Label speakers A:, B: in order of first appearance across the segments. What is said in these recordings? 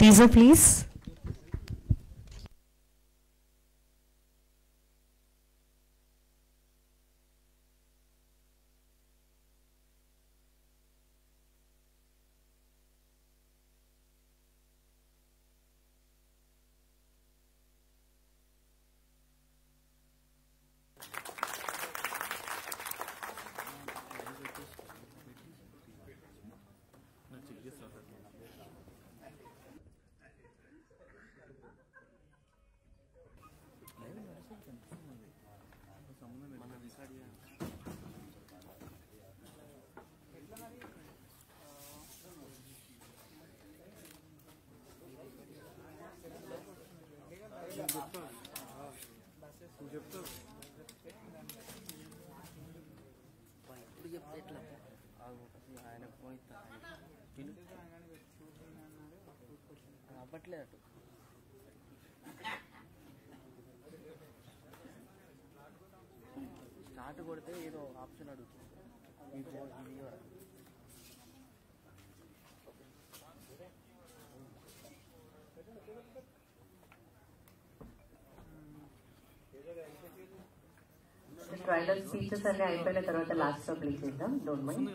A: Teaser, please.
B: Start కొడితే ఏదో option అడుగుతుంది.
C: ట్రైలర్ స్పీచెస్ అన్ని అయిపోయిన తర్వాత లాస్ట్ లో ప్లే చేద్దాం. Don't mind.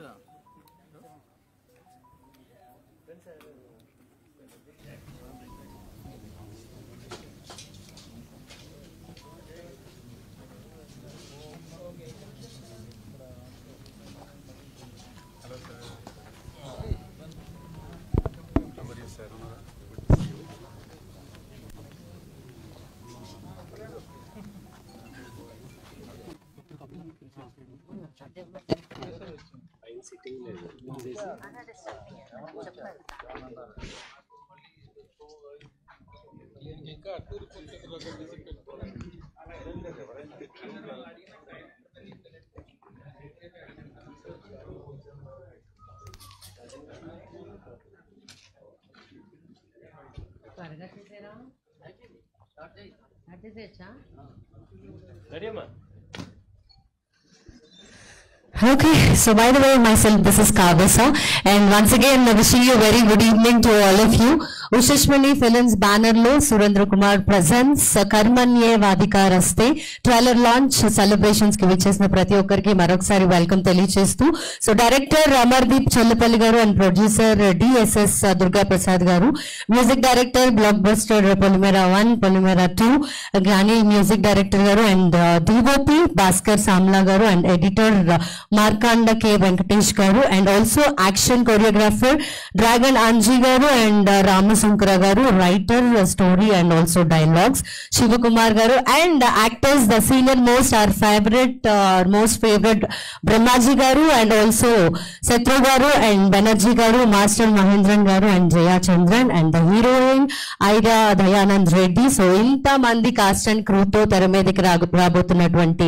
A: Okay, so by the way, myself, this is Kavasa, and once again, wishing you a very good evening to all of you. Ushashmani Films banner lo Surendra Kumar presents Karmanye Vadikaraste trailer launch celebrations ki vichesina prati okkariki marokasari welcome తెలియజేస్తూ so director Amardeep Challapalli garu and producer DSS Durga Prasad garu, music director blockbuster Polymera 1 Polymera 2 Gnani music director garu and DOP Bhaskar Samla garu and editor Markanda K Venkatesh garu and also action choreographer Dragon Anji garu and Ramasankara garu, writer story and also dialogues Shivakumar garu and actors the senior most our favorite most favorite Brahmaji garu and also Satru garu and Banerjee garu, Master Mahendran garu and Jaya Chandran and the heroine Aira Dayanand Reddy. So ఇంత మంది cost and crew తో తెర మీదకి రాబోతున్నటువంటి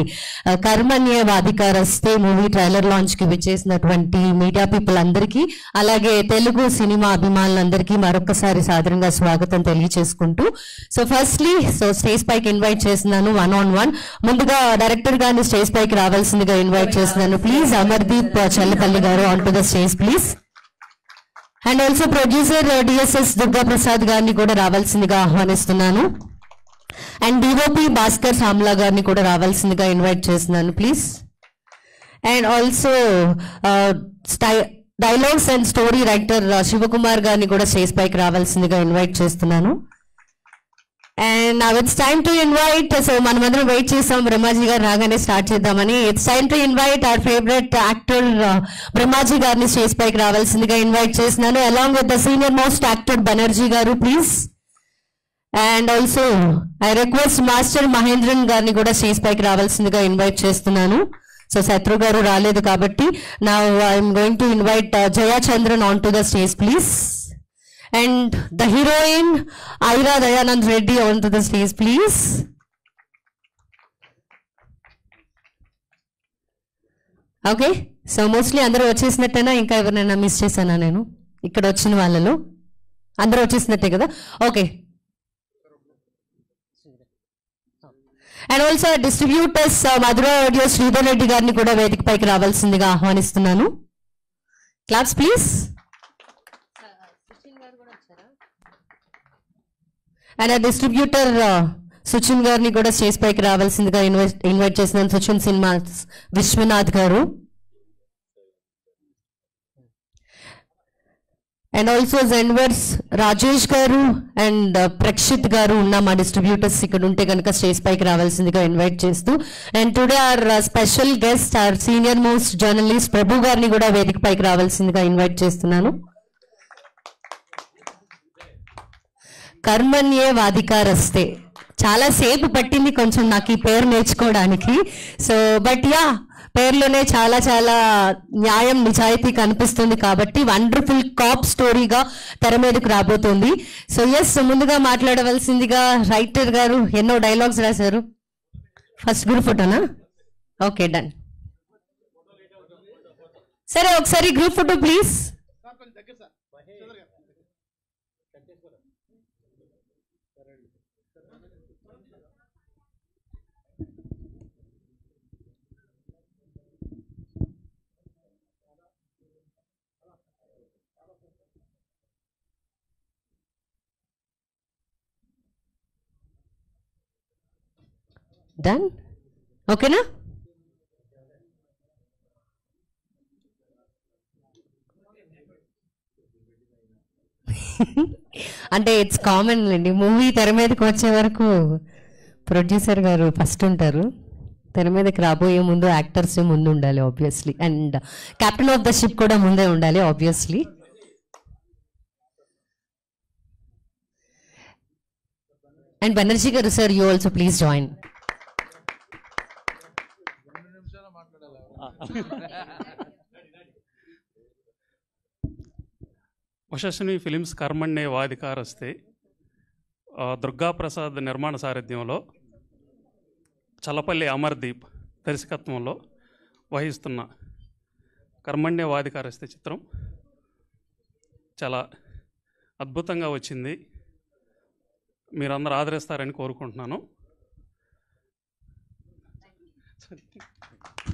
A: కర్మణ్య వాదికారస్తే movie trailer launch కి విచ్చేసినటువంటి media people అందరికీ అలాగే తెలుగు సినిమా అభిమానులందరికీ మరొకసారి సాదరంగా స్వాగతం తెలియజేసుకుంటూ సో ఫస్ట్లీ స్టేజ్ పైకి ఇన్వైట్ చేస్తున్నాను 1-on-1. ముందుగా డైరెక్టర్ గారిని స్టేజ్ పైకి రావాల్సిందిగా ఇన్వైట్ చేస్తున్నాను. ప్లీజ్ అమర్దీప్ చల్లపల్లి గారు on to the stage please. And also producer DSS Durga Prasad గారిని కూడా రావాల్సిందిగా ఆహ్వానిస్తున్నాను. అండ్ డిఓపి భాస్కర్ సామ్లా గారిని కూడా రావాల్సిందిగా ఇన్వైట్ చేస్తున్నాను please. And also dialogues and story writer Shivakumar గారిని కూడా స్టేజ్ పైకి రావాల్సిందిగా ఇన్వైట్ చేస్తున్నాను. And it's time to invite so మనమందరం వెయిట్ చేస్తాం బ్రహ్మాజీ గారు రాగానే స్టార్ట్ చేద్దామని. It's time to invite our favourite actor Brahmaji గారిని స్టేజ్ పైకి రావాల్సిందిగా ఇన్వైట్ చేస్తున్నాను along with the senior most actor Banerjee గారు please. And also I request master Mahendran గారిని కూడా స్టేజ్ పైకి రావాల్సిందిగా ఇన్వైట్ చేస్తున్నాను. సో శత్రు గారు రాలేదు కాబట్టి now I'm going to invite Jaya Chandran on to the stage please. And the heroine Aira Dayanand Reddy onto the stage please. Okay, so mostly అందరూ వచ్చేసినట్టేనా ఇంకా ఎవరైనా మిస్ చేశానా నేను ఇక్కడ వచ్చిన వాళ్ళలో అందరూ వచ్చేసినట్టే కదా okay. And also distributors Madhura audio Sridhar Reddy గారిని కూడా వేదిక పైకి రావాల్సిందిగా ఆహ్వానిస్తున్నాను. Claps please. అండ్ ఆ డిస్ట్రిబ్యూటర్ సుచిన్ గారిని కూడా స్టేజ్ పైకి రావాల్సిందిగా ఇన్వైట్ చేసిన సుచిన్ సినిమా విశ్వనాథ్ గారు. అండ్ ఆల్సో జెన్వర్స్ రాజేష్ గారు అండ్ ప్రక్షిత్ గారు ఉన్న మా డిస్ట్రిబ్యూటర్స్ ఇక్కడ ఉంటే కనుక స్టేజ్ పైకి రావాల్సిందిగా ఇన్వైట్ చేస్తూ, and today our special guest our senior most journalist Prabhu గారిని కూడా వేదిక పైకి రావాల్సిందిగా ఇన్వైట్ చేస్తున్నాను. కర్మణ్యే వాధికారస్తే, చాలా సేపు పట్టింది కొంచెం నాకు ఈ పేరు నేర్చుకోవడానికి. సో బట్ యా, పేర్లోనే చాలా చాలా న్యాయం నిజాయితీ కనిపిస్తుంది కాబట్టి వండర్ఫుల్ కాప్ స్టోరీగా తెర మీదకు రాబోతుంది. సో ఎస్, ముందుగా మాట్లాడవలసిందిగా రైటర్ గారు ఎన్నో డైలాగ్స్ రాశారు. ఫస్ట్ గ్రూప్ ఫోటోనా? Okay, done. సరే, ఒకసారి గ్రూప్ ఫోటో ప్లీజ్. డన్, ఓకేనా? అంటే ఇట్స్ కామన్ అండి, మూవీ తెర మీదకి వచ్చే వరకు ప్రొడ్యూసర్ గారు ఫస్ట్ ఉంటారు, తెర మీదకి రాబోయే ముందు యాక్టర్స్ ముందు ఉండాలి obviously, and captain of the ship కూడా ముందే ఉండాలి ఆబ్వియస్లీ. అండ్ బెనర్జీ గారు sir, you also please join.
D: Ushaswini films Karmanye Vadhikaraste Durgaprasad నిర్మాణ సారథ్యంలో చల్లపల్లి అమర్దీప్ దర్శకత్వంలో వహిస్తున్న కర్మణ్యే వాధికారస్తే చిత్రం చాలా అద్భుతంగా వచ్చింది. మీరందరూ ఆదరిస్తారని కోరుకుంటున్నాను.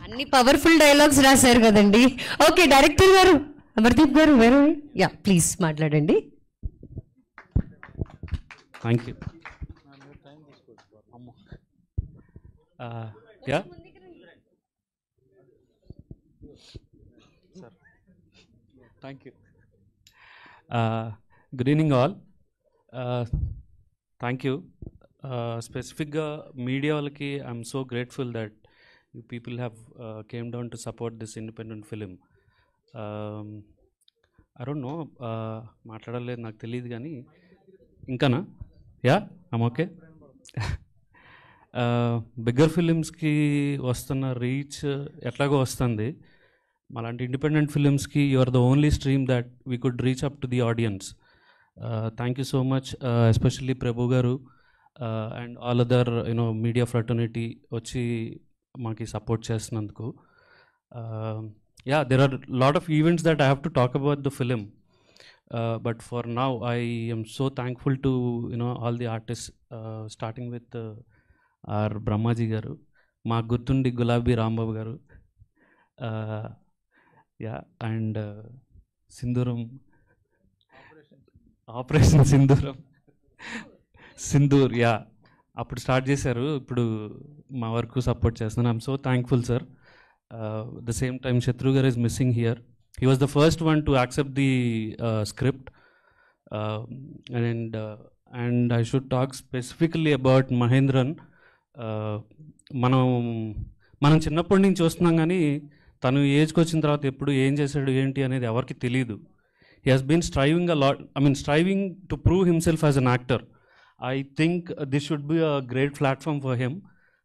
A: అన్ని పవర్ఫుల్ డైలాగ్స్ రాశారు కదండి. ఓకే, డైరెక్టర్ గారు అమర్దీప్ గారు వేరే, యా ప్లీజ్ మాట్లాడండి.
D: Thank you. Yeah sir, thank you. Good evening all. Thank you. స్పెసిఫిక్గా మీడియా వాళ్ళకి I'm so grateful that you people have came down to support this independent film. I don't know, మాట్లాడలేదు నాకు తెలియదు కానీ ఇంకానా? Yeah, I'm okay. Bigger ఫిలిమ్స్కి వస్తున్న reach ఎట్లాగో వస్తుంది, అలాంటి ఇండిపెండెంట్ ఫిలిమ్స్కి you are the only stream that we could reach up to the audience. Thank you so much, especially Prabhu గారు and all other media fraternity వచ్చి మాకు సపోర్ట్ చేస్తున్నందుకు. Yeah, there are lot of events that I have to talk about the film, but for now I am so thankful to all the artist, starting with our Brahmaji garu, మాకు గుర్తుండి Gulabi Rambabu garu, yeah, and Sindhooram, operation Sindoor, yeah, అప్పుడు start చేశారు, ఇప్పుడు మా వరకు support చేస్తున్నాను. I'm so thankful sir. The same time Shatru garu is missing here. He was the first one to accept the script, and I should talk specifically about Mahendran. మనం చిన్నప్పటి నుంచి చూస్తున్నాం కానీ తను ఏజ్కి వచ్చిన తర్వాత ఎప్పుడు ఏం చేశాడు ఏంటి అనేది ఎవరికి తెలియదు. He has been striving to prove himself as an actor. I think this should be a great platform for him.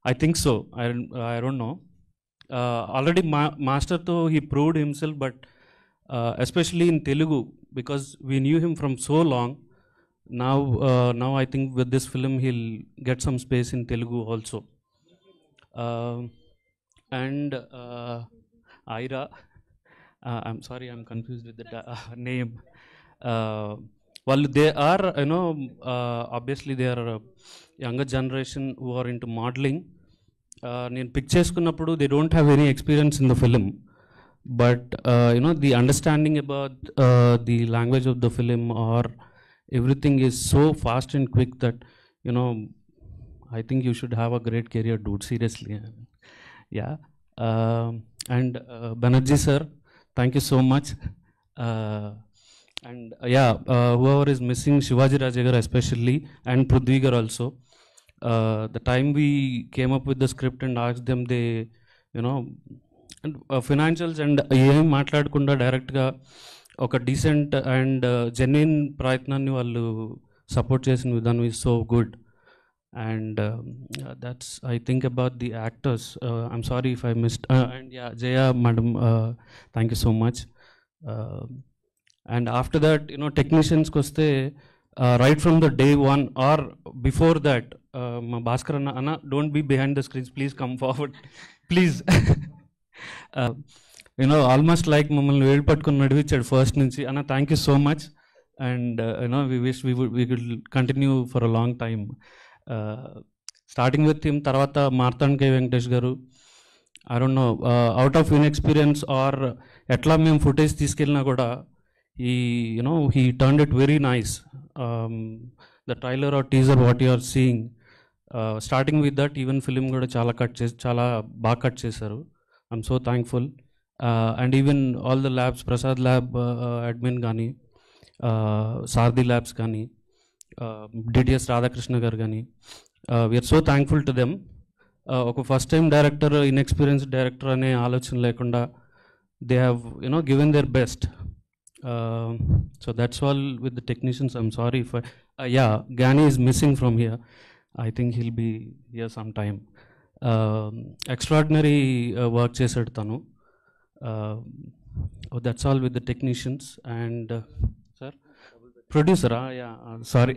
D: I think so. I don't know. Already master though he proved himself, but especially in Telugu, because we knew him from so long. Now I think with this film he'll get some space in Telugu also. And Aira, I'm sorry, I'm confused with the name. Well, they are, obviously they are a younger generation who are into modeling. నేను pick చేసుకున్నప్పుడు they don't have any experience in the film, but the understanding about the language of the film, or everything is so fast and quick that, you know, I think you should have a great career, dude. Seriously. Yeah. And Banerjee sir, thank you so much. And whoever is missing, Shivaji Rajagar especially, and Prudvigar also. The time we came up with the script and asked them, they, you know, and financials and ఏం మాట్లాడకుండా డైరెక్ట్గా ఒక decent and genuine ప్రయత్నాన్ని వాళ్ళు support చేసిన విధానం is so good. And that's, I think about the actors. I'm sorry if I missed. And yeah, Jaya madam, thank you so much. And after that, you know, technicians koste, right from the day one or before that, ma Bhaskar Anna, don't be behind the screens, please come forward, please. You know, almost like mammalni velu pattukoni nadivichadu first nunchi. Anna, thank you so much. And you know, we wish we could continue for a long time. Starting with him, tarvata Marthan K. Venkatesh garu, I don't know, out of inexperience or etla mem footage తీసుకెళ్ళినా కూడా he, you know, he turned it very nice. The trailer or teaser what you are seeing, starting with that, even film కూడా చాలా బాగా cut చేశారు. I'm so thankful. And even all the labs, Prasad lab admin కానీ, Sardi labs కానీ, DTS Radhakrishna garu gani, we are so thankful to them. Oka first time director, inexperienced director ane aalochan lekunda, they have, you know, given their best. So that's all with the technicians. I'm sorry if Gani is missing from here. I think he'll be here sometime. Extraordinary work chesadu tanu. That's all with the technicians. And sir, producer, sorry.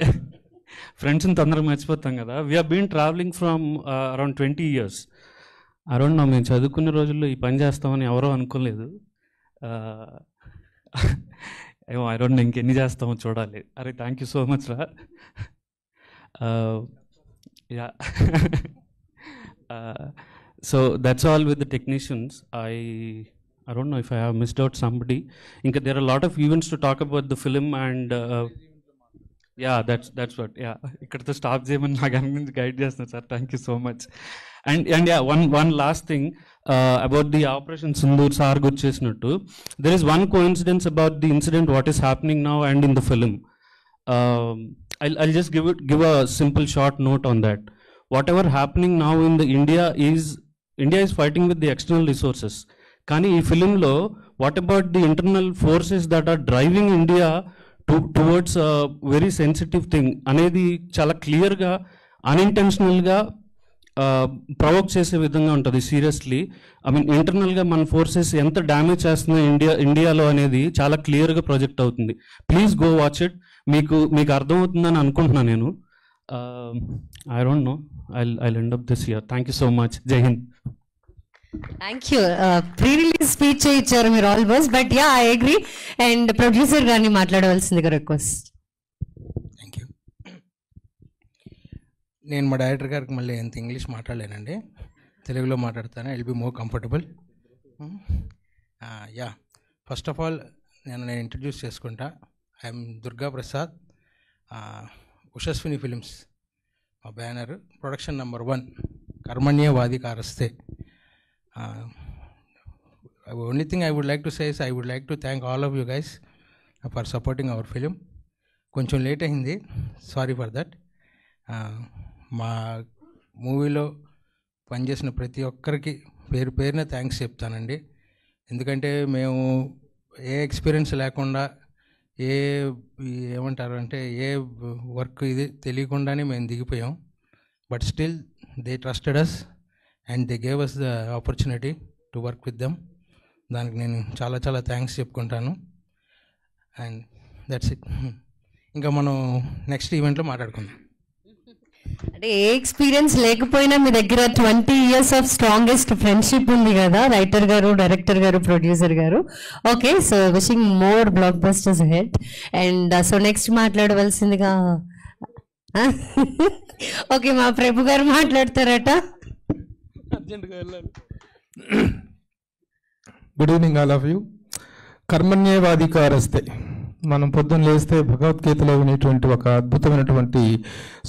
D: Friends in తొందరగా మర్చిపోతాం కదా. We have been traveling from around 20 years. I don't know, మేము చదువుకునే రోజుల్లో ఈ పని చేస్తామని ఎవరో అనుకోలేదు. ఏమో, I don't know ఇంకెన్ని చేస్తామో చూడాలి. అరే, థ్యాంక్ యూ సో మచ్ రా. So that's all with the technicians. I don't know if I have missed out somebody. Inka there are a lot of events to talk about the film, and yeah, that's what. Yeah, ikkada stop cheyamani naaku anindi guide chestunna sir. Thank you so much. And yeah, one last thing about the Operation Sindoor sir good chesinattu. There is one coincidence about the incident what is happening now and in the film. I'll just give a simple short note on that. Whatever happening now in the India is fighting with the external resources. కానీ ఈ ఫిలింలో what about the internal forces that are driving India towards very sensitive thing అనేది చాలా క్లియర్గా అన్ఇంటెన్షనల్గా provoke చేసే విధంగా ఉంటుంది. Seriously, I mean ఇంటర్నల్గా మన ఫోర్సెస్ ఎంత డ్యామేజ్ చేస్తున్నాయి ఇండియాలో అనేది చాలా క్లియర్గా ప్రొజెక్ట్ అవుతుంది. Please go watch it. మీకు అర్థమవుతుందని అనుకుంటున్నాను నేను. I don't know, I'll end up this year. Thank you so much. Jai Hind.
A: Thank you. Pre release speech ఇచ్చారు మీరు almost, but yeah, I agree. And producer గారిని మాట్లాడవలసిందిగా రిక్వెస్ట్.
B: Thank you. నేను మా డైరెక్టర్ గారికి మళ్ళీ ఎంత ఇంగ్లీష్ మాట్లాడలేనండి, తెలుగులో మాట్లాడతాను. I will be more comfortable. Yeah, first of all నేను ఇంట్రడ్యూస్ చేసుకుంటా. ఐఎమ్ దుర్గా ప్రసాద్, ఉషస్విని ఫిలిమ్స్ మా banner, production number 1 కర్మణ్యవాధికారస్తే. Only thing I would like to say is I would like to thank all of you guys for supporting our film. కొంచెం late అయింది, sorry for that. మా మూవీలో పనిచేసిన ప్రతి ఒక్కరికి పేరున థ్యాంక్స్ చెప్తానండి. ఎందుకంటే మేము ఏ ఎక్స్పీరియన్స్ లేకుండా, ఏమంటారు అంటే ఏ వర్క్ ఇది తెలియకుండానే మేము దిగిపోయాం. But still they trusted us and they gave us the opportunity to work with them. దానికి నేను చాలా చాలా థ్యాంక్స్ చెప్పుకుంటాను. And that's it. ఇంకా మనం నెక్స్ట్ ఈవెంట్లో మాట్లాడుకుందాం.
A: అంటే ఏ ఎక్స్పీరియన్స్ లేకపోయినా మీ దగ్గర 20 years ఆఫ్ స్ట్రాంగెస్ట్ ఫ్రెండ్షిప్ ఉంది కదా, రైటర్ గారు, డైరెక్టర్ గారు, ప్రొడ్యూసర్ గారు. Okay, so wishing more blockbusters ahead. And so next మాట్లాడవలసిందిగా ఓకే, మా ప్రభు గారు మాట్లాడతారట.
E: Good evening all of you. Karmanyevadhikaraste మనం పొద్దున్న లేస్తే భగవద్గీతలో వినేటువంటి ఒక అద్భుతమైనటువంటి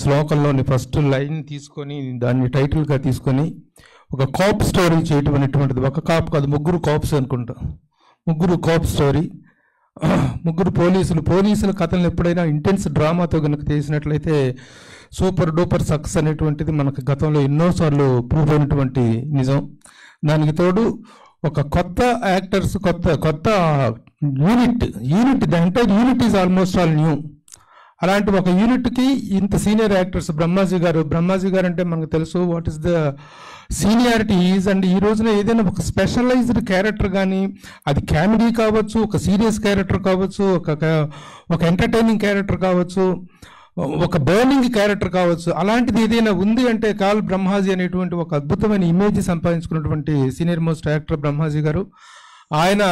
E: శ్లోకంలోని ఫస్ట్ లైన్ తీసుకొని దాన్ని టైటిల్గా తీసుకొని ఒక కాప్ స్టోరీ చేయటం అనేటువంటిది. ఒక కాప్ కాదు, ముగ్గురు కాప్స్ అనుకుంటా, ముగ్గురు కాప్ స్టోరీ, ముగ్గురు పోలీసుల కథలను ఎప్పుడైనా ఇంటెన్స్ డ్రామాతో కనుక చేసినట్లయితే సూపర్ డూపర్ సక్సెస్ అనేటువంటిది మనకు గతంలో ఎన్నోసార్లు ప్రూవ్ అయినటువంటి నిజం. దానికి తోడు ఒక కొత్త యాక్టర్స్, కొత్త unit the entire unit is almost all new. అలాంటి ఒక యూనిట్కి ఇంత సీనియర్ యాక్టర్స్, బ్రహ్మాజీ గారు అంటే మనకు తెలుసు what is the seniority is. And ఈ రోజున ఏదైనా ఒక స్పెషలైజ్డ్ క్యారెక్టర్ కానీ, అది కామెడీ కావచ్చు, ఒక సీరియస్ క్యారెక్టర్ కావచ్చు, ఒక ఎంటర్టైనింగ్ క్యారెక్టర్ కావచ్చు, ఒక బర్నింగ్ క్యారెక్టర్ కావచ్చు, అలాంటిది ఏదైనా ఉంది అంటే కాల్ బ్రహ్మాజీ అనేటువంటి ఒక అద్భుతమైన ఇమేజ్ సంపాదించుకున్నటువంటి సీనియర్ మోస్ట్ యాక్టర్ బ్రహ్మాజీ గారు. ఆయన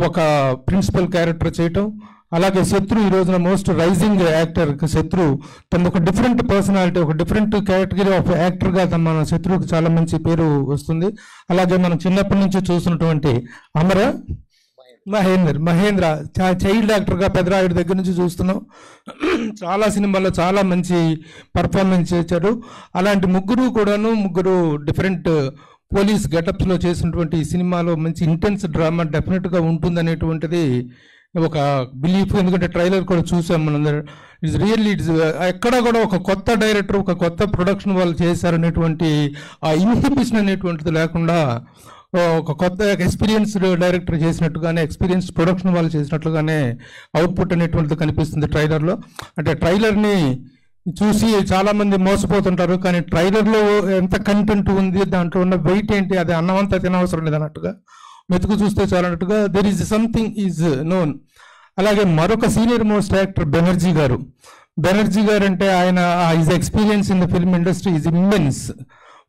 E: ఒక ప్రిన్సిపల్ క్యారెక్టర్ చేయటం, అలాగే శత్రు ఈ రోజున మోస్ట్ రైజింగ్ యాక్టర్ శత్రు, తన ఒక డిఫరెంట్ పర్సనాలిటీ, ఒక డిఫరెంట్ కేటగిరీ ఆఫ్ యాక్టర్గా మన శత్రువుకి చాలా మంచి పేరు వస్తుంది. అలాగే మనం చిన్నప్పటి నుంచి చూస్తున్నటువంటి మహేంద్ర చైల్డ్ యాక్టర్గా పెద్దరాయుడు దగ్గర నుంచి చూస్తున్నాం, చాలా సినిమాల్లో చాలా మంచి పర్ఫార్మెన్స్ చేశారు. అలాంటి ముగ్గురు డిఫరెంట్ పోలీస్ గెటప్స్లో చేసినటువంటి ఈ సినిమాలో మంచి ఇంటెన్స్ డ్రామా డెఫినెట్గా ఉంటుందనేటువంటిది ఒక బిలీఫ్. ఎందుకంటే ట్రైలర్ కూడా చూసాం మనందరం. ఇట్స్ ఎక్కడ కూడా ఒక కొత్త డైరెక్టర్, ఒక కొత్త ప్రొడక్షన్ వాళ్ళు చేశారనేటువంటి ఆ ఇన్హిబిషన్ అనేటువంటిది లేకుండా ఒక కొత్త ఎక్స్పీరియన్స్డ్ డైరెక్టర్ చేసినట్టుగానే, ఎక్స్పీరియన్స్డ్ ప్రొడక్షన్ వాళ్ళు చేసినట్లుగానే అవుట్పుట్ అనేటువంటిది కనిపిస్తుంది ట్రైలర్లో. అంటే ట్రైలర్ని చూసి చాలామంది మోసపోతుంటారు, కానీ ట్రైలర్లో ఎంత కంటెంట్ ఉంది, దాంట్లో ఉన్న వెయిట్ ఏంటి, అది అన్నమంతా తినవసరం లేదన్నట్టుగా, మెతుకు చూస్తే చాలన్నట్టుగా there is something is known. అలాగే మరొక సీనియర్ మోస్ట్ యాక్టర్ బెనర్జీ గారు అంటే ఆయన is experience in the film industry is immense.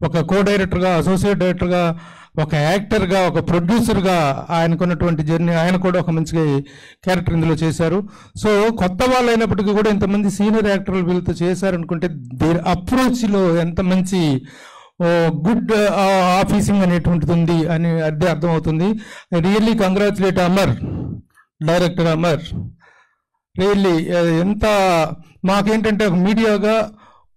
E: ఒక కో డైరెక్టర్గా, అసోసియేట్ డైరెక్టర్గా, ఒక యాక్టర్గా, ఒక ప్రొడ్యూసర్గా ఆయనకున్నటువంటి జర్నీ, ఆయన కూడా ఒక మంచి క్యారెక్టర్ ఇందులో చేశారు. సో కొత్త వాళ్ళు అయినప్పటికీ కూడా ఇంతమంది సీనియర్ యాక్టర్లు వీళ్ళతో చేశారనుకుంటే దేర్ అప్రోచ్లో ఎంత మంచి గుడ్ ఆఫీసింగ్ అనేటువంటిది ఉంది అని అదే అర్థమవుతుంది. Really congratulate director Amar. Really ఎంత మాకేంటంటే ఒక మీడియాగా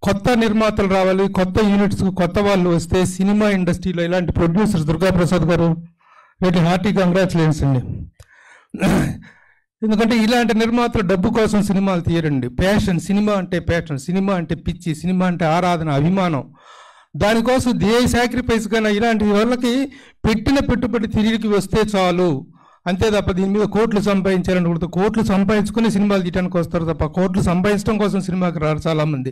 E: కొత్త నిర్మాతలు రావాలి, కొత్త యూనిట్స్, కొత్త వాళ్ళు వస్తే సినిమా ఇండస్ట్రీలో ఇలాంటి ప్రొడ్యూసర్స్ దుర్గాప్రసాద్ గారు రియల్లీ హార్టీ కంగ్రాచులేషన్స్ అండి. ఎందుకంటే ఇలాంటి నిర్మాతలు డబ్బు కోసం సినిమాలు తీయరండి. ప్యాషన్, సినిమా అంటే ప్యాషన్, సినిమా అంటే పిచ్చి, సినిమా అంటే ఆరాధన, అభిమానం. దానికోసం సాక్రిఫైస్ కానీ ఇలాంటి వాళ్ళకి పెట్టిన పెట్టుబడి తిరిగి వస్తే చాలు, అంతే తప్ప దీని మీద కోట్లు సంపాదించాలని కూడా, కోట్లు సంపాదించుకుని సినిమాలు తీయడానికి వస్తారు తప్ప కోట్లు సంపాదించడం కోసం సినిమాకి రారు చాలామంది.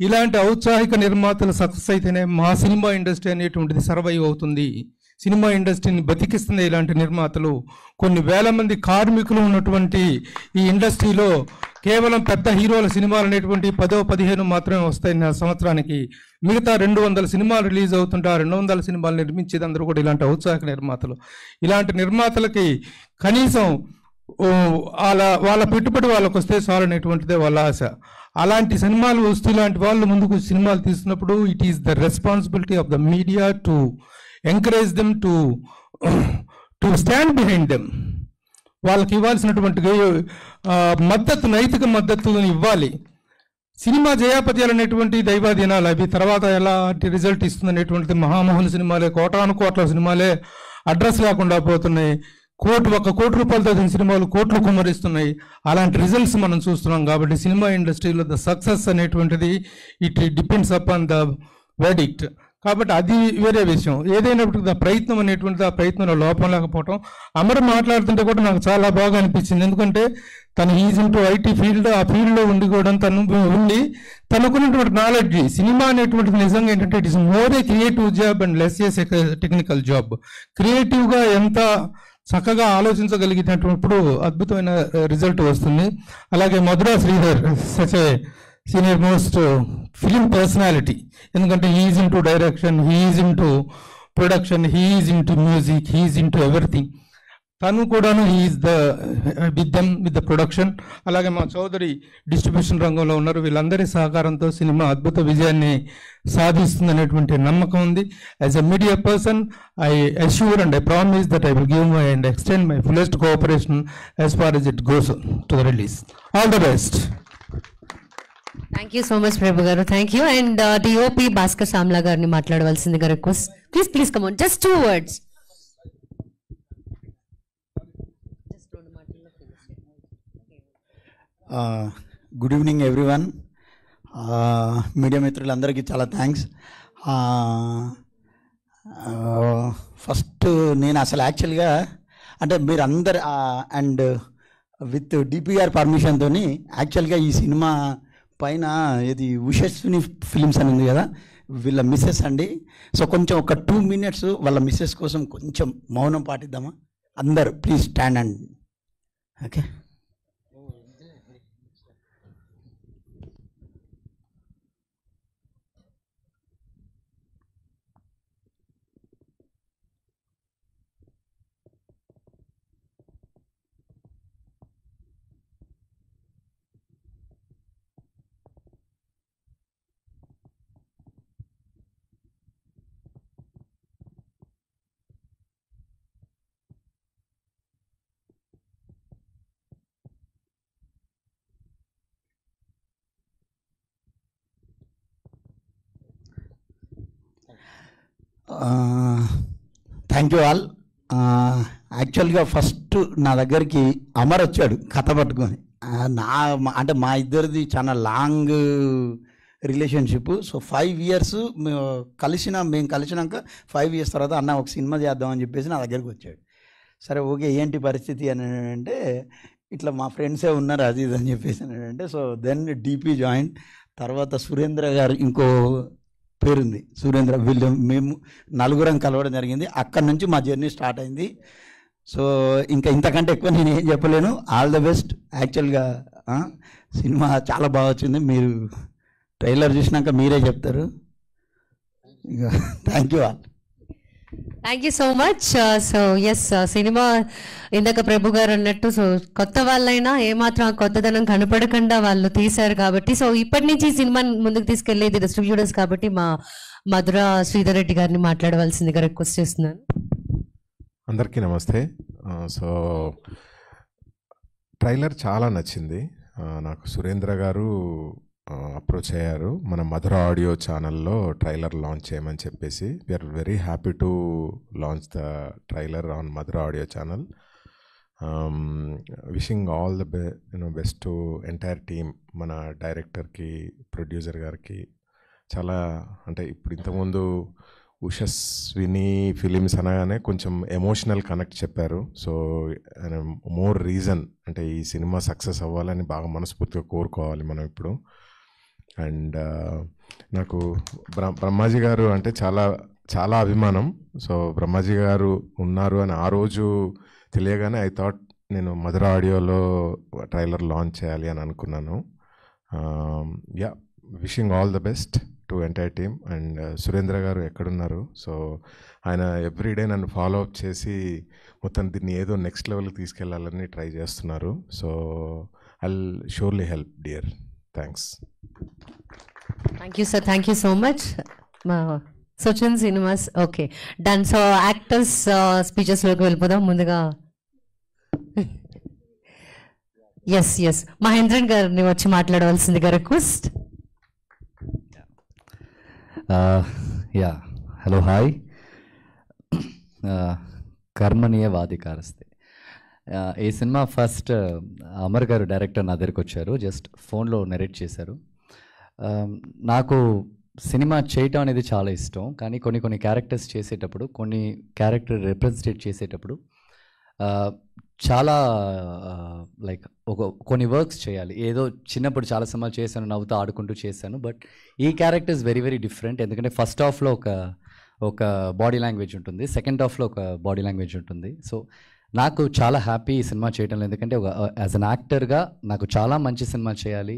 E: ఇలాంటి ఔత్సాహిక నిర్మాతలు సక్సెస్ అయితేనే మా సినిమా ఇండస్ట్రీ అనేటువంటిది సర్వైవ్ అవుతుంది. సినిమా ఇండస్ట్రీని బతికిస్తుంది ఇలాంటి నిర్మాతలు. కొన్ని వేల మంది కార్మికులు ఉన్నటువంటి ఈ ఇండస్ట్రీలో కేవలం పెద్ద హీరోల సినిమాలు అనేటువంటి 10-15 మాత్రమే వస్తాయి సంవత్సరానికి. మిగతా 200 సినిమాలు రిలీజ్ అవుతుంటే ఆ 200 సినిమాలు నిర్మించేది అందరూ కూడా ఇలాంటి ఔత్సాహిక నిర్మాతలు. ఇలాంటి నిర్మాతలకి కనీసం వాళ్ళ పెట్టుబడి వాళ్ళకు వస్తే చాలనేటువంటిదే వాళ్ళ ఆశ. అలాంటి సినిమాలు వస్తూ ఇలాంటి వాళ్ళు ముందుకు సినిమాలు తీస్తున్నప్పుడు it is the responsibility of the media to encourage them, to stand behind them. వాళ్ళకి ఇవ్వాల్సినటువంటి మద్దతు, నైతిక మద్దతుని ఇవ్వాలి. సినిమా జయాపత్యాలు అనేటువంటి దైవాధీనాలు, అవి తర్వాత ఎలాంటి రిజల్ట్ ఇస్తుంది అనేటువంటిది మహామోహన్ సినిమాలే, కోట్ల సినిమాలే అడ్రస్ లేకుండా పోతున్నాయి. 1 కోటి రూపాయలతో సినిమాలు కోట్లు కుమ్మరిస్తున్నాయి. అలాంటి రిజల్ట్స్ మనం చూస్తున్నాం. కాబట్టి సినిమా ఇండస్ట్రీలో ద సక్సెస్ అనేటువంటిది it depends upon the verdict. కాబట్టి అది వేరే విషయం. ఏదైనప్పటికీ ఆ ప్రయత్నం అనేటువంటిది, ఆ ప్రయత్నంలో లోపం లేకపోవటం. అమర్ మాట్లాడుతుంటే కూడా నాకు చాలా బాగా అనిపించింది. ఎందుకంటే తను ఈజ్ ఇంటూ ఐటీ ఫీల్డ్, ఆ ఫీల్డ్లో తనకున్నటువంటి నాలెడ్జ్, సినిమా అనేటువంటిది నిజంగా ఏంటంటే it is more a creative job and less a technical job. క్రియేటివ్గా ఎంత చక్కగా ఆలోచించగలిగినప్పుడు అద్భుతమైన రిజల్ట్ వస్తుంది. అలాగే Madhura Sridhar such a senior most film personality. ఎందుకంటే he is into direction, he is into production, he is into music, he is into everything. తను కూడాను is the with the production. అలాగే మా చౌదరి డిస్ట్రిబ్యూషన్ రంగంలో ఉన్నారు. వీళ్ళందరి సహకారంతో సినిమా అద్భుత విజయాన్ని సాధిస్తుందనేటువంటి నమ్మకం ఉంది. As a media person I assure and I promise that I will give my and extend my fullest cooperation as far as it goes to the release. All the best.
A: Thank you so much Prabhu గారు. Thank you. And DOP Bhaskar Samla గారిని మాట్లాడవలసిందిగా request. Please come on, just 2 words.
F: Good evening everyone. Media మిత్రులందరికీ చాలా thanks. First నేను అసలు యాక్చువల్గా అంటే మీరు అందరు అండ్ విత్ డిపిఆర్ పర్మిషన్తో యాక్చువల్గా ఈ సినిమా పైన ఇది ఉషస్విని ఫిలిమ్స్ అని ఉంది కదా, వీళ్ళ మిస్సెస్ అండి. సో కొంచెం ఒక 2 minutes వాళ్ళ మిస్సెస్ కోసం కొంచెం మౌనం పాటిద్దామా అందరు? Please stand and okay. Thank you all. యాక్చువల్గా ఫస్ట్ నా దగ్గరికి అమర్ వచ్చాడు కథ పట్టుకొని. అంటే మా ఇద్దరిది చాలా లాంగ్ రిలేషన్షిప్. సో 5 years మేము కలిసినాక 5 years తర్వాత అన్న ఒక సినిమా చేద్దామని చెప్పేసి నా దగ్గరికి వచ్చాడు. సరే ఓకే ఏంటి పరిస్థితి అని అంటే ఇట్లా మా ఫ్రెండ్సే ఉన్నారు అది ఇది అని చెప్పేసి అంటే సో దెన్ డిపి జాయిన్. తర్వాత సురేంద్ర గారు ఇంకో పేరుంది సురేంద్ర, వీళ్ళు మేము 4 కలవడం జరిగింది. అక్కడి నుంచి మా జర్నీ స్టార్ట్ అయింది. సో ఇంకా ఇంతకంటే ఎక్కువ నేను ఏం చెప్పలేను. All the best. యాక్చువల్గా సినిమా చాలా బాగా వచ్చింది, మీరు ట్రైలర్ చూసినాక మీరే చెప్తారు. ఇక thank you all.
A: Thank you so much. So yes, cinema ఇందాక ప్రభు గారు అన్నట్టు సో కొత్త వాళ్ళైనా ఏమాత్రం కొత్తదనం కనపడకుండా వాళ్ళు తీశారు కాబట్టి సో ఇప్పటి నుంచి సినిమా ముందుకు తీసుకెళ్లేది డిస్ట్రిబ్యూటర్స్ కాబట్టి మా మధుర శ్రీధర్ రెడ్డి గారిని మాట్లాడవలసిందిగా రిక్వెస్ట్ చేస్తున్నాను.
G: అందరికీ నమస్తే. సో ట్రైలర్ చాలా నచ్చింది నాకు. సురేంద్ర గారు అప్రోచ్ అయ్యారు మన మధుర ఆడియో ఛానల్లో ట్రైలర్ లాంచ్ చేయమని చెప్పేసి. We're very happy to launch the trailer on Madhura audio channel. Wishing all the best to entire team. మన డైరెక్టర్కి, ప్రొడ్యూసర్ గారికి చాలా అంటే ఇప్పుడు ఇంతకుముందు ఉషస్విని ఫిలిమ్స్ అనగానే కొంచెం ఎమోషనల్ కనెక్ట్ చెప్పారు. సో మోర్ రీజన్ అంటే ఈ సినిమా సక్సెస్ అవ్వాలని బాగా మనస్ఫూర్తిగా కోరుకోవాలి మనం ఇప్పుడు. అండ్ నాకు బ్రహ్మాజీ గారు అంటే చాలా చాలా అభిమానం. సో బ్రహ్మాజీ గారు ఉన్నారు అని ఆ రోజు తెలియగానే ఐ థాట్ నేను మధుర ఆడియోలో ట్రైలర్ లాంచ్ చేయాలి అని అనుకున్నాను. Yeah, wishing all the best to entire team. And Surendra గారు ఎక్కడున్నారు? సో ఆయన ఎవ్రీడే నన్ను ఫాలో అప్ చేసి మొత్తం దీన్ని ఏదో నెక్స్ట్ లెవెల్కి తీసుకెళ్లాలని ట్రై చేస్తున్నారు. So I will surely help dear. Thanks.
A: Thank you sir. Thank you so much. Sachin cinemas okay done. So actors స్పీచెస్లోకి వెళ్ళిపోదాం. ముందుగా ఎస్ మహేంద్రన్ గారిని వచ్చి మాట్లాడవలసిందిగా request.
H: Yeah, hello, hi. Karmaniyavadhikaraste ఈ సినిమా ఫస్ట్ అమర్ గారు డైరెక్టర్ నా దగ్గరికి వచ్చారు, జస్ట్ ఫోన్లో నెరేట్ చేశారు. నాకు సినిమా చేయటం అనేది చాలా ఇష్టం, కానీ కొన్ని క్యారెక్టర్స్ చేసేటప్పుడు, కొన్ని క్యారెక్టర్ రిప్రజెంటేట్ చేసేటప్పుడు చాలా లైక్ కొన్ని వర్క్స్ చేయాలి. ఏదో చిన్నప్పుడు చాలా సినిమాలు చేశాను, నవ్వుతూ ఆడుకుంటూ చేశాను, బట్ ఈ character is very very different. ఎందుకంటే ఫస్ట్ హాఫ్లో ఒక బాడీ లాంగ్వేజ్ ఉంటుంది, సెకండ్ హాఫ్లో ఒక బాడీ లాంగ్వేజ్ ఉంటుంది. సో నాకు చాలా హ్యాపీ ఈ సినిమా చేయడంలో, ఎందుకంటే యాజ్ అన్ యాక్టర్గా నాకు చాలా మంచి సినిమా చేయాలి,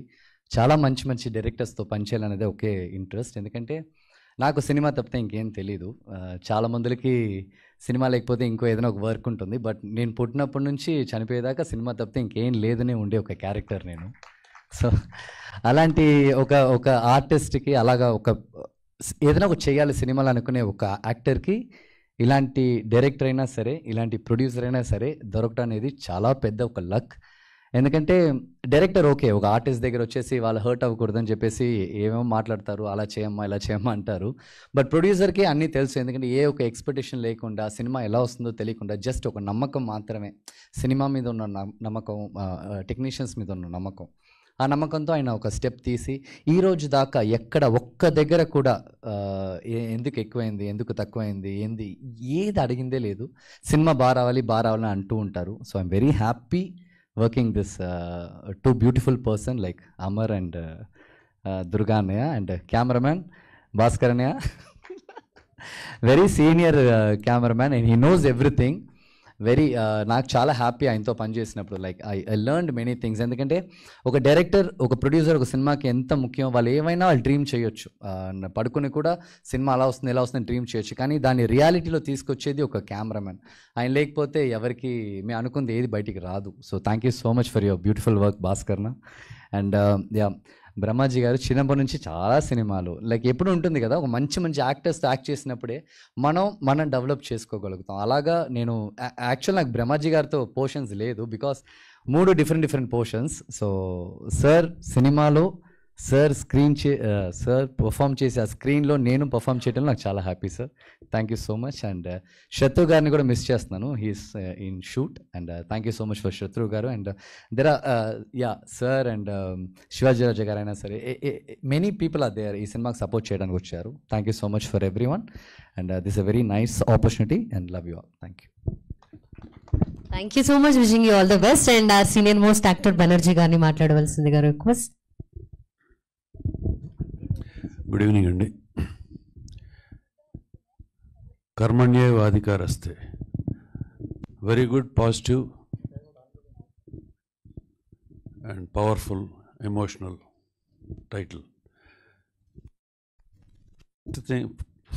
H: చాలా మంచి డైరెక్టర్స్తో పనిచేయాలనేది ఒకే ఇంట్రెస్ట్. ఎందుకంటే నాకు సినిమా తప్పితే ఇంకేం తెలీదు. చాలా మందికి సినిమా లేకపోతే ఇంకో ఏదైనా ఒక వర్క్ ఉంటుంది. బట్ నేను పుట్టినప్పటి నుంచి చనిపోయేదాకా సినిమా తప్పితే ఇంకేం లేదనే ఉండే ఒక క్యారెక్టర్ నేను. సో అలాంటి ఒక ఆర్టిస్ట్కి అలాగా ఏదైనా ఒక చేయాలి సినిమాలు అనుకునే ఒక యాక్టర్కి ఇలాంటి డైరెక్టర్ అయినా సరే, ఇలాంటి ప్రొడ్యూసర్ అయినా సరే దొరకడం అనేది చాలా పెద్ద ఒక లక్. ఎందుకంటే డైరెక్టర్ ఓకే, ఒక ఆర్టిస్ట్ దగ్గర వచ్చేసి వాళ్ళు హర్ట్ అవ్వకూడదని చెప్పేసి ఏమేమో మాట్లాడతారు, అలా చేయమ్మా ఇలా చేయమ్మా అంటారు. బట్ ప్రొడ్యూసర్కి అన్నీ తెలుసు. ఎందుకంటే ఏ ఒక ఎక్స్పెక్టేషన్ లేకుండా, సినిమా ఎలా వస్తుందో తెలియకుండా, జస్ట్ ఒక నమ్మకం మాత్రమే, సినిమా మీద ఉన్న నమ్మకం, టెక్నీషియన్స్ మీద ఉన్న నమ్మకం, ఆ నమ్మకంతో ఆయన ఒక స్టెప్ తీసి ఈ రోజు దాకా ఎక్కడ ఒక్క దగ్గర కూడా ఎందుకు ఎక్కువైంది, ఎందుకు తక్కువైంది, ఏది అడిగిందే లేదు. సినిమా బాగా రావాలని అంటూ ఉంటారు. So I'm very happy working this two beautiful person like Amar and Durga అన్నయ్య అండ్ కెమెరామ్యాన్ భాస్కర్ అన్నయ్య, very senior cameraman and he knows everything. నాకు చాలా హ్యాపీ ఆయనతో పనిచేసినప్పుడు. Like I learned many things. ఎందుకంటే ఒక డైరెక్టర్, ఒక ప్రొడ్యూసర్ ఒక సినిమాకి ఎంత ముఖ్యం. వాళ్ళు ఏమైనా వాళ్ళు డ్రీమ్ చేయొచ్చు, పడుకుని కూడా సినిమా అలా వస్తుంది ఎలా వస్తుంది డ్రీమ్ చేయొచ్చు. కానీ దాన్ని రియాలిటీలో తీసుకొచ్చేది ఒక కెమెరామెన్. ఆయన లేకపోతే ఎవరికి మేము అనుకుంది ఏది బయటికి రాదు. So thank you so much for your beautiful work భాస్కర్న. అండ్ బ్రహ్మాజీ గారు చిన్నప్పటి నుంచి చాలా సినిమాలు లైక్ ఎప్పుడు ఉంటుంది కదా, ఒక మంచి యాక్టర్స్తో యాక్ట్ చేసినప్పుడే మనం డెవలప్ చేసుకోగలుగుతాం. అలాగా నేను యాక్చువల్ నాకు బ్రహ్మాజీ గారితో పోర్షన్స్ లేదు, because 3 different portions. So sir సినిమాలో సార్ సార్ పర్ఫామ్ చేసి ఆ స్క్రీన్లో నేను పర్ఫామ్ చేయడం నాకు చాలా happy sir. Thank you so much. And Shatru గారిని కూడా మిస్ చేస్తున్నాను, he's in shoot. And thank you so much for Shatru గారు. And there sir and Shivaji Raja గారు అయినా సరే మెనీ పీపుల్ ఆర్ దేర్ ఈ సినిమాకి సపోర్ట్ చేయడానికి వచ్చారు. Thank you so much for every one. And this a very nice opportunity and love you all. Thank you.
A: Thank you so much, wishing you all the best. And uh senior most actor Banerjee గారిని మాట్లాడవలసిందిగా request.
I: Good evening అండి. Karmanyevadhikaraste, very good, positive and powerful emotional title.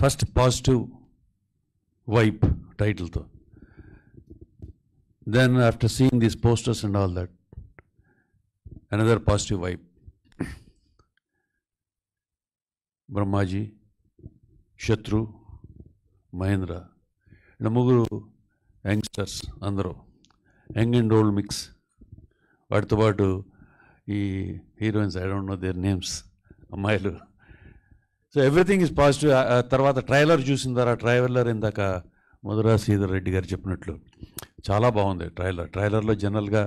I: First positive vibe టైటిల్తో, then after seeing these posters and all that, another positive vibe. Brahmaji, Shatru, Mahindra, ఇలా 3 youngsters, అందరూ young and old mix. వాటితో పాటు ఈ heroines, I don't know their names, అమ్మాయిలు. So everything is positive. తర్వాత trailer చూసిన తర్వాత, ట్రైలర్ ఇందాక మధురా శ్రీధర్ రెడ్డి గారు చెప్పినట్లు చాలా బాగుంది ట్రైలర్లో జనరల్గా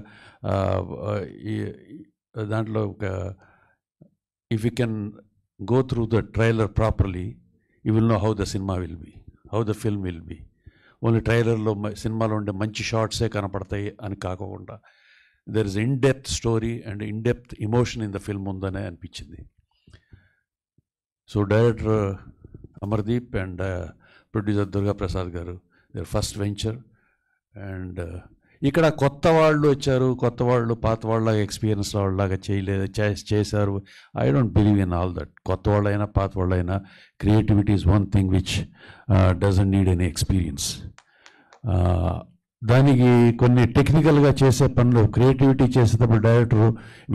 I: దాంట్లో ఒక if you can go through the trailer properly, you will know how the cinema will be, how the film will be. Only trailerలో సినిమాలో ఉండే మంచి షార్ట్సే కనపడతాయి అని కాకుండా there is in-depth story and in-depth emotion in the film ఉందనే అనిపించింది. So director Amardeep and producer Durga Prasad గారు, their first venture. And ఇక్కడ కొత్త వాళ్ళు వచ్చారు, కొత్త వాళ్ళు పాత వాళ్ళలాగా ఎక్స్పీరియన్స్ వాళ్ళలాగా చేశారు. I don't believe in all that. కొత్త వాళ్ళైనా పాత వాళ్ళైనా creativity is one thing which doesn't need any experience. దానికి కొన్ని టెక్నికల్గా చేసే పనులు, క్రియేటివిటీ చేసేటప్పుడు డైరెక్టర్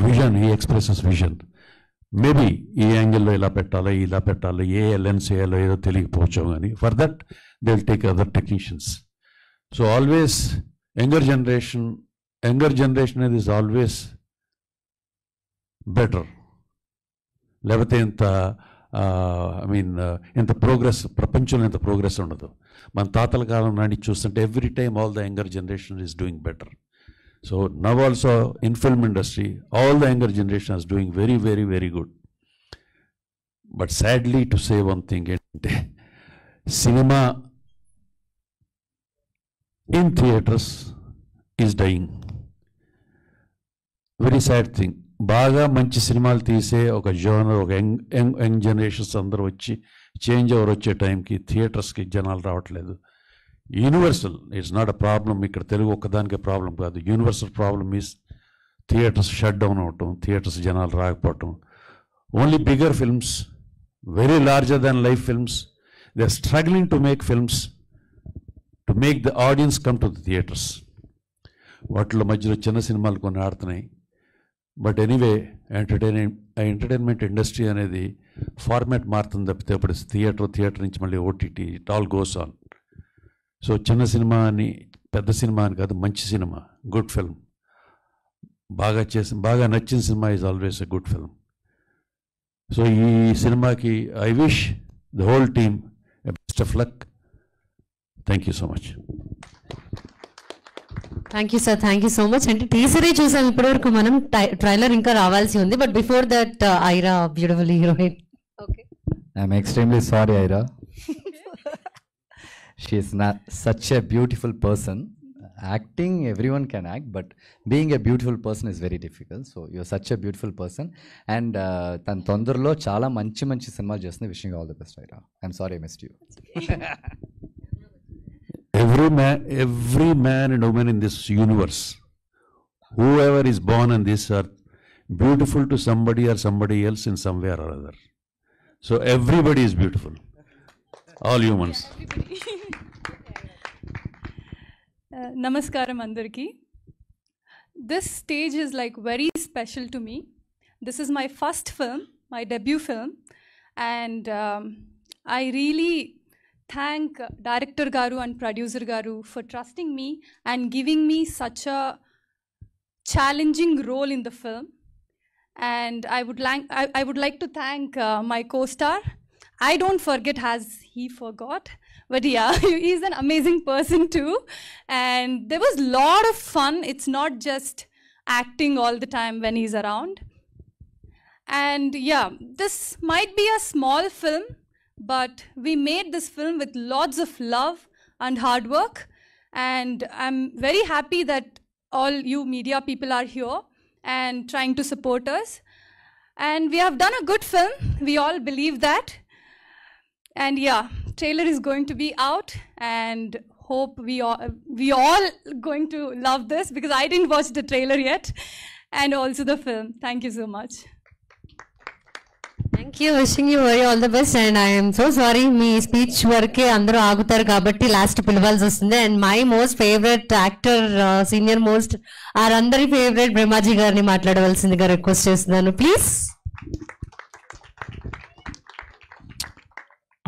I: విజన్, ఈ ఎక్స్ప్రెసెస్ విజన్. మేబీ ఈ యాంగిల్లో ఇలా పెట్టాలి, ఏ లెన్స్ వేయాలో ఏదో తెలియకపోవచ్చు, కానీ for that they will take other technicians. So always younger generation is always better. లేకపోతే ఇంత ప్రోగ్రెస్ ప్రపంచంలో ఇంత ప్రోగ్రెస్ ఉండదు. మన తాతల కాలం నాటి చూస్తుంటే every time all the younger generation is doing better. So now also in film industry all the younger generation is doing very very very good. But sadly to say one thing ఏంటంటే, cinema in theatres is dying. Very sad thing. బాగా మంచి సినిమాలు తీసే ఒక genre, ఒక young generations అందరూ వచ్చి change over వచ్చే టైంకి థియేటర్స్కి జనాలు రావట్లేదు. Universal, it's not a problem. ఇక్కడ తెలుగు ఒక్కదానికే ప్రాబ్లం కాదు. Universal problem is theatres shut down అవటం, థియేటర్స్ జనాలు రాకపోవటం. Only bigger films very larger than life films. They're struggling to make films, to make the audience come to the theatres. వాటిలో మధ్యలో చిన్న సినిమాలు కొన్ని ఆడుతున్నాయి. బట్ ఎనీవే ఎంటర్టైన్మెంట్ ఇండస్ట్రీ అనేది format మారుతుంది తప్పితే ఇప్పుడు థియేటర్ నుంచి మళ్ళీ OTT it all goes on. So చిన్న సినిమా అని పెద్ద సినిమా అని కాదు, మంచి సినిమా, గుడ్ ఫిల్మ్, బాగా నచ్చిన cinema is always a good film. So ఈ సినిమాకి I wish the whole team best of luck. Thank you so much.
A: Thank you sir, thank you so much. అంటే టీజరే చూసాం ఇప్పటివరకు మనం, ట్రైలర్ ఇంకా రావాల్సి ఉంది. But before that Aira beautiful heroine. Okay,
H: I'm extremely sorry Aira. She is such a beautiful person. Acting, everyone can act, but being a beautiful person is very difficult. So you're such a beautiful person, and tan tondorlo chaala manchi cinemalu chestundi. Wishing you all the best, Ira. I'm sorry I missed you. Every man and woman in this universe, whoever is born on this earth, beautiful to somebody or somebody else in some way or other. So everybody is beautiful, all humans.
J: Namaskaram andarki. This stage is like very special to me. This is my first film, my debut film, and I really thank director garu and producer garu for trusting me and giving me such a challenging role in the film. And I would like to thank my co-star. I don't forget as he forgot, but yeah, he's an amazing person too. And there was a lot of fun. It's not just acting all the time when he's around. And yeah, this might be a small film, but we made this film with lots of love and hard work. And I'm very happy that all you media people are here and trying to support us. And we have done a good film. We all believe that. And yeah, trailer is going to be out, and hope we all going to love this, because I didn't watch the trailer yet, and also the film. Thank you so much.
A: Thank you. Wishing you very all the best. And I'm so sorry, me speech వరకే అందరూ ఆగుతారు కాబట్టి last పిలవాల్సి వస్తుంది. And my most favourite actor, senior most, అందరి favourite Brahmaji గారిని మాట్లాడవలసిందిగా request చేస్తున్నాను, please.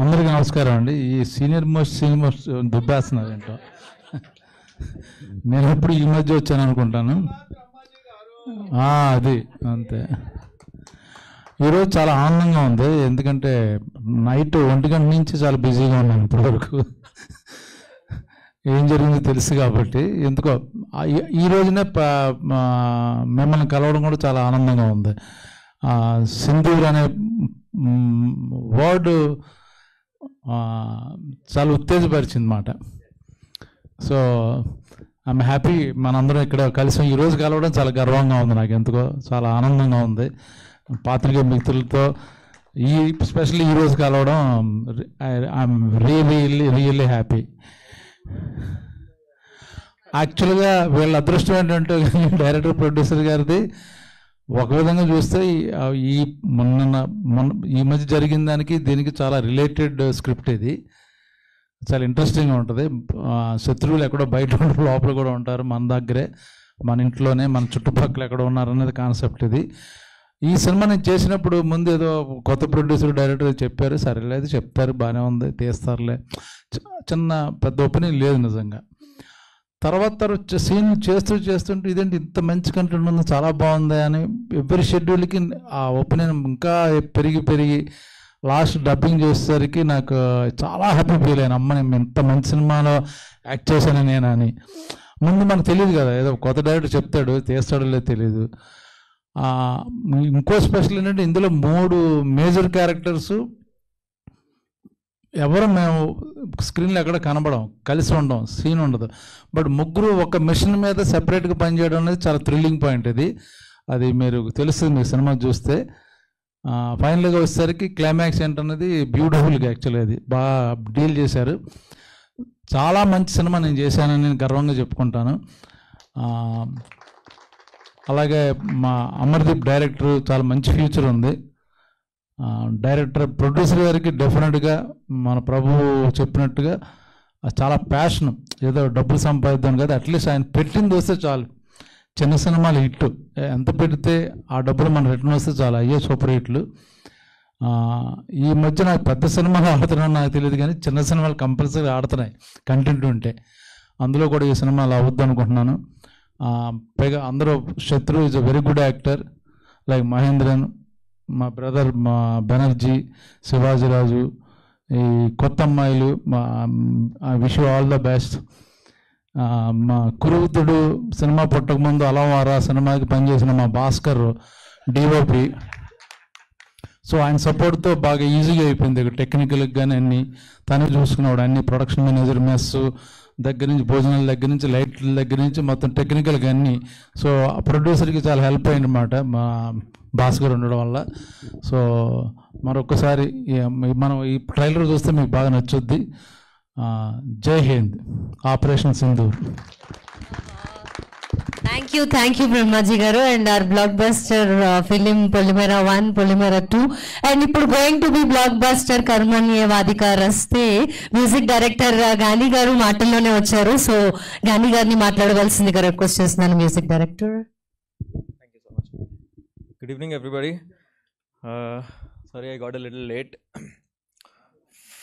E: అందరికీ నమస్కారం అండి. ఈ సీనియర్ మోస్ట్ దుబ్బేస్తున్నారు ఏంటో. నేను ఎప్పుడు ఈ మధ్య వచ్చాను అనుకుంటాను. అది అంతే. ఈరోజు చాలా ఆనందంగా ఉంది, ఎందుకంటే నైట్ 1 గంట నుంచి చాలా బిజీగా ఉన్నాను ఇప్పటివరకు. ఏం జరిగిందో తెలుసు కాబట్టి ఎందుకో ఈ రోజునే మిమ్మల్ని కలవడం కూడా చాలా ఆనందంగా ఉంది. సింధూర్ అనే వర్డ్ చాలా ఉత్తేజపరిచింది మాట. సో ఐఎమ్ హ్యాపీ మనందరం ఇక్కడ కలిసి ఈరోజు కలవడం చాలా గర్వంగా ఉంది నాకు, ఎందుకో చాలా ఆనందంగా ఉంది. పాత్రికేయ మిత్రులతో స్పెషల్లీ ఈరోజు కలవడం ఐఎమ్ రియల్లీ హ్యాపీ. యాక్చువల్గా వీళ్ళ అదృష్టం ఏంటంటే డైరెక్టర్ ప్రొడ్యూసర్ గారిది ఒక విధంగా చూస్తే ఈ మధ్య జరిగిన దానికి దీనికి చాలా రిలేటెడ్ స్క్రిప్ట్. ఇది చాలా ఇంట్రెస్టింగ్గా ఉంటుంది. శత్రువులు ఎక్కడో బయట లోపల కూడా ఉంటారు, మన దగ్గరే, మన ఇంట్లోనే, మన చుట్టుపక్కల ఎక్కడ ఉన్నారనేది కాన్సెప్ట్ ఇది. ఈ సినిమా నేను చేసినప్పుడు ముందు ఏదో కొత్త ప్రొడ్యూసర్ డైరెక్టర్ చెప్పారు, సరేలేదు చెప్తారు, బాగానే ఉంది, తీస్తారులే, చిన్న పెద్ద ఒపీనియన్ లేదు నిజంగా. తర్వాత సీన్ చేస్తుంటే ఇదేంటి ఇంత మంచి కంటెంట్ ఉంది, చాలా బాగుంది అని ఎవ్రీ షెడ్యూల్కి ఆ ఒపీనియన్ ఇంకా పెరిగి లాస్ట్ డబ్బింగ్ చేసేసరికి నాకు చాలా హ్యాపీ ఫీల్ అయ్యాను. అమ్మ నేను ఇంత మంచి సినిమాలో యాక్ట్ చేశాను నేను అని. ముందు మనకు తెలియదు కదా, ఏదో కొత్త డైరెక్టర్ చెప్తాడు, తీస్తాడో లేదు తెలియదు. ఇంకో స్పెషల్ ఏంటంటే ఇందులో 3 మేజర్ క్యారెక్టర్స్ ఎవరు మేము స్క్రీన్లో ఎక్కడ కనబడం, కలిసి ఉండడం, సీన్ ఉండదు. బట్ ముగ్గురు ఒక మిషన్ మీద సెపరేట్గా పనిచేయడం అనేది చాలా థ్రిల్లింగ్ పాయింట్. అది మీరు తెలుస్తుంది మీకు సినిమా చూస్తే. ఫైనల్గా వచ్చేసరికి క్లైమాక్స్ ఏంటన్నది బ్యూటిఫుల్గా యాక్చువల్గా అది బాగా డీల్ చేశారు. చాలా మంచి సినిమా నేను చేశానని నేను గర్వంగా చెప్పుకుంటాను. అలాగే మా అమర్దీప్ డైరెక్టర్ చాలా మంచి ఫ్యూచర్ ఉంది.
K: డైరెక్టర్ ప్రొడ్యూసర్ గారికి డెఫినెట్గా మన ప్రభు చెప్పినట్టుగా చాలా ప్యాషన్, ఏదో డబ్బులు సంపాదిద్దాం కదా, అట్లీస్ట్ ఆయన పెట్టింది వస్తే చాలు. చిన్న సినిమాలు హిట్ ఎంత పెడితే ఆ డబ్బులు మన రిటర్న్ వస్తే చాలు, అయ్యే సూపర్ హిట్లు. ఈ మధ్య నాకు పెద్ద సినిమాలు ఆడుతున్నాను నాకు తెలియదు, కానీ చిన్న సినిమాలు కంపల్సరీ ఆడుతున్నాయి కంటెంట్ ఉంటే. అందులో కూడా ఈ సినిమాలు అవద్దు అనుకుంటున్నాను. పైగా అందరూ శత్రు is a very good actor, like Mahendran, మా బ్రదర్ మా బెనర్జీ, శివాజీరాజు, ఈ కొత్త అమ్మాయిలు, I wish you all the best. మా కురువుతుడు సినిమా పుట్టకముందు అలవారా సినిమాకి పనిచేసిన మా భాస్కర్ డిఓపి. సో ఆయన సపోర్ట్తో బాగా ఈజీగా అయిపోయింది, టెక్నికల్గా కానీ అన్నీ తనే చూసుకున్నాడు. అన్ని ప్రొడక్షన్ మేనేజర్, మెస్ దగ్గర నుంచి, భోజనాల దగ్గర నుంచి, లైట్ల దగ్గర నుంచి మొత్తం టెక్నికల్గా అన్నీ. సో ప్రొడ్యూసర్కి చాలా హెల్ప్ అయింది అన్నమాట మా భాస్కర్ ఉండడం వల్ల. సో మరొకసారి మనం ఈ ట్రైలర్ చూస్తే మీకు బాగా నచ్చుద్ది. Jai Hind, operation Sindoor.
A: Thank you Brahmaji గారు. And our blockbuster film Polimera 1, Polimera 2 and ఇప్పుడు going to be blockbuster Karmanye Vadhikaraste. Music director గాని గారు మాటల్లోనే వచ్చారు. సో గాని గారిని మాట్లాడవలసిందిగా రిక్వెస్ట్ చేస్తున్నాను music director.
L: Good evening everybody. Sorry I got a little late.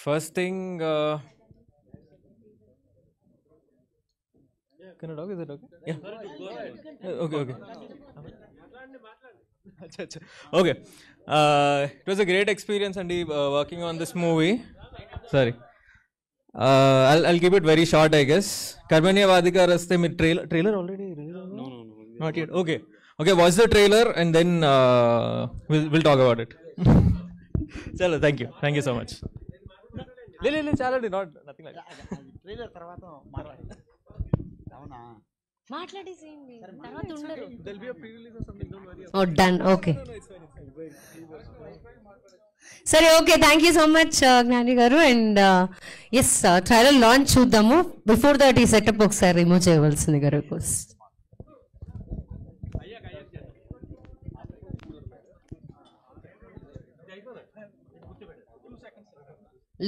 L: First thing, can I talk? Is it okay? Yeah. Okay. Okay. It was a great experience and working on this movie. Sorry. I'll keep it very short, I guess. Karmanya Vadhikaraste mein trailer already released? No. Not yet. Okay, watch the trailer and then we'll talk about it. Chalo, thank you so much. Chalo, nothing like that. Trailer tarvata
A: మాట్లాడేసేయండి, తర్వాత ఉండరు.
L: There'll be a pre-release or something, don't worry.
A: Oh, done. Okay. సరే, okay, thank you so much జ్ఞాని గారు. And yes, trailer launch చూద్దాము. Before that ఈ setup ఒకసారి remove చేయవలసింది గారు.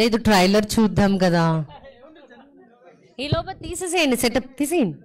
A: లేదు, ట్రైలర్ చూద్దాం కదా. ఈ లోపల తీసేసేయండి, సెటప్ తీసేయండి.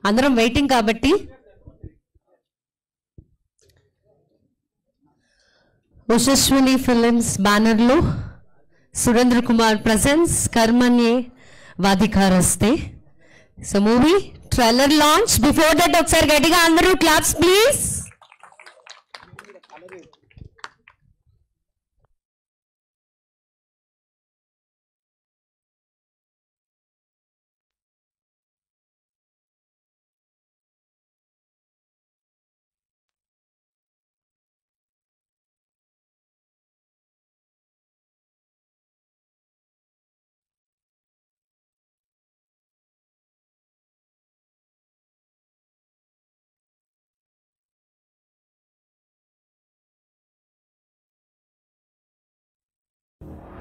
A: అందరం వెయిటింగ్ కాబట్టి యశస్విని ఫిలిమ్స్ బ్యానర్లో Surendra Kumar presence Karmanye Vadhikaraste. So movie trailer launch. Before that ఒకసారి గట్టిగా అందరూ క్లాప్స్ ప్లీజ్.